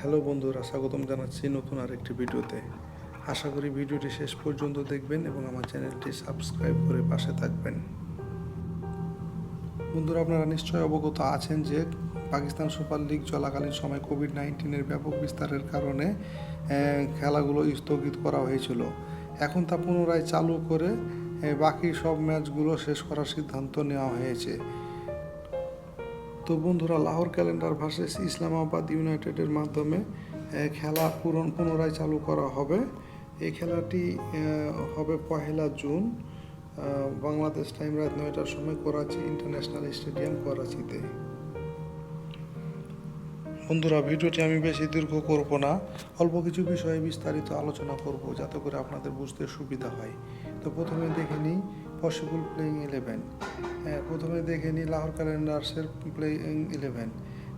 Hello বন্ধুরা, স্বাগতম জানাচ্ছি নতুন আরেকটি ভিডিওতে। আশা করি ভিডিওটি শেষ পর্যন্ত দেখবেন এবং আমার চ্যানেলটি সাবস্ক্রাইব করে পাশে থাকবেন। বন্ধুরা, আপনারা নিশ্চয়ই অবগত আছেন যে পাকিস্তান সুপার লিগ চলাকালীন সময় কোভিড-19 ব্যাপক বিস্তারের কারণে খেলাগুলো স্থগিত করা হয়েছিল। এখন তা পুনরায় চালু করে বাকি সব ম্যাচগুলো শেষ করার সিদ্ধান্ত নেওয়া হয়েছে। তো বন্ধুরা, লাহোর ক্যালেন্ডার ভার্সেস ইসলামাবাদ ইউনাইটেডের মাধ্যমে খেলা পুনরায় চালু করা হবে। এই খেলাটি হবে 1 জুন বাংলাদেশ টাইম রাত 9টার সময় করাচি ইন্টারন্যাশনাল স্টেডিয়াম করাচিতে। বন্ধুরা, ভিডিওটি আমি বেশি দীর্ঘ করব না, অল্প কিছু বিষয়ে বিস্তারিত আলোচনা করব যাতে করে আপনাদের বুঝতে সুবিধা হয়। তো প্রথমে দেখে নিই পসিবল প্লেইং 11। প্রথমে দেখে নিই লাহোর ক্যালেন্ডার্সের playing 11।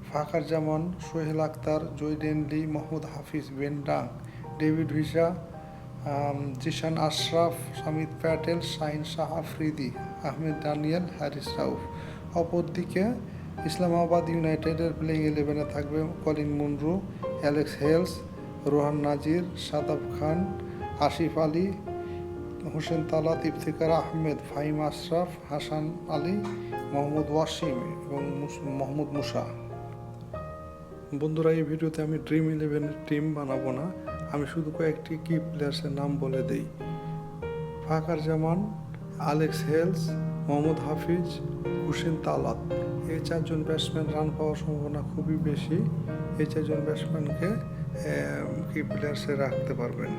Fakhar Zaman, Sohail Akhtar, Joe Denly, Mohammad Hafeez, Ben Dunk, David Wiese, Zeeshan Ashraf, Samit Patel, Shaheen Shah Afridi, Ahmed Daniyal, Haris Rauf. অপরদিকে ইসলামাবাদ ইউনাইটেডের প্লেইং 11-এ থাকবে Colin Munro, Alex Hales, Rohan Nazir, Shadab Khan, Asif Ali, Hussain Talat, Iftikhar Ahmed, Faheem Ashraf, Hasan Ali, Mohammad Wasim এবং মোহাম্মদ মুসা। বন্ধুরা, এই ভিডিওতে আমি ড্রিম 11-এর টিম বানাবো না, আমি শুধু কয়েকটি কি প্লেয়ার্সের নাম বলে দিই। ফাখার জামান, অ্যালেক্স হেলস, মোহাম্মদ হাফিজ, হোসেন তালাত। এই 4 জন ব্যাটসম্যান রান পাওয়ার সম্ভাবনা খুবই বেশি। এই 4 জন ব্যাটসম্যানকে কি প্লেয়ার্সে রাখতে পারবেন।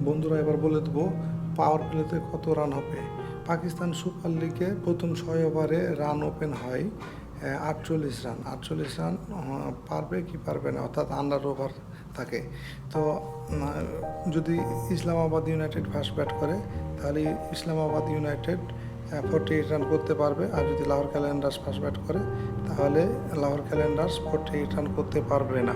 বন্ধুরা, এবার বলে দেবো পাওয়ার প্লেতে কত রান হবে। পাকিস্তান সুপার লিগে প্রথম 6 ওভারে রান ওপেন হয় 48 রান। 48 রান পারবে কি পারবে না, অর্থাৎ আন্ডার ওভার থাকে। তো যদি ইসলামাবাদ ইউনাইটেড ফার্স্ট ব্যাট করে তাহলে ইসলামাবাদ ইউনাইটেড 48 রান করতে পারবে, আর যদি লাহোর ক্যালেন্ডার্স ফার্স্ট ব্যাট করে তাহলে লাহোর ক্যালেন্ডার্স 48 রান করতে পারবে না।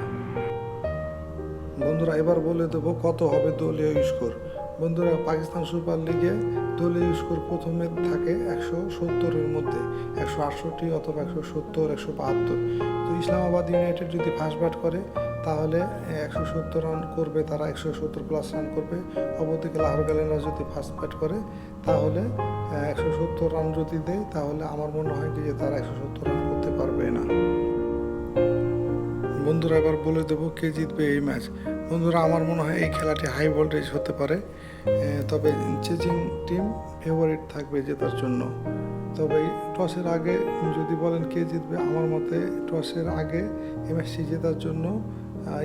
বন্ধুরা, এবার বলে দেবো কত হবে দলীয় স্কোর। বন্ধুরা, পাকিস্তান সুপার লিগে দলীয় স্কোর প্রথমে থাকে 170-এর মধ্যে, 168 অথবা 170, 172। তো ইসলামাবাদ ইউনাইটেড যদি ফার্স্ট ব্যাট করে তাহলে 170 রান করবে, তারা 170+ রান করবে। অপরদিকে লাহোর ক্যালেন্ডার যদি ফার্স্ট ব্যাট করে তাহলে 170 রান যদি দেয় তাহলে আমার মনে হয় যে তারা 170 রান করতে পারবে না। বন্ধুরা, এবার বলে দেবো কে জিতবে এই ম্যাচ। বন্ধুরা, আমার মনে হয় এই খেলাটি হাই ভোল্টেজ হতে পারে, তবে চেজিং টিম ফেভারিট থাকবে জেতার জন্য। তবে টসের আগে যদি বলেন কে জিতবে, আমার মতে টসের আগে এই ম্যাচটি জেতার জন্য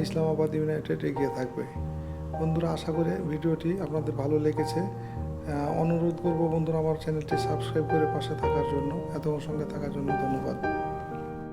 ইসলামাবাদ ইউনাইটেড এগিয়ে থাকবে। বন্ধুরা, আশা করি ভিডিওটি আপনাদের ভালো লেগেছে। অনুরোধ করব বন্ধুরা আমার চ্যানেলটি সাবস্ক্রাইব করে পাশে থাকার জন্য। এতক্ষণ সঙ্গে থাকার জন্য ধন্যবাদ।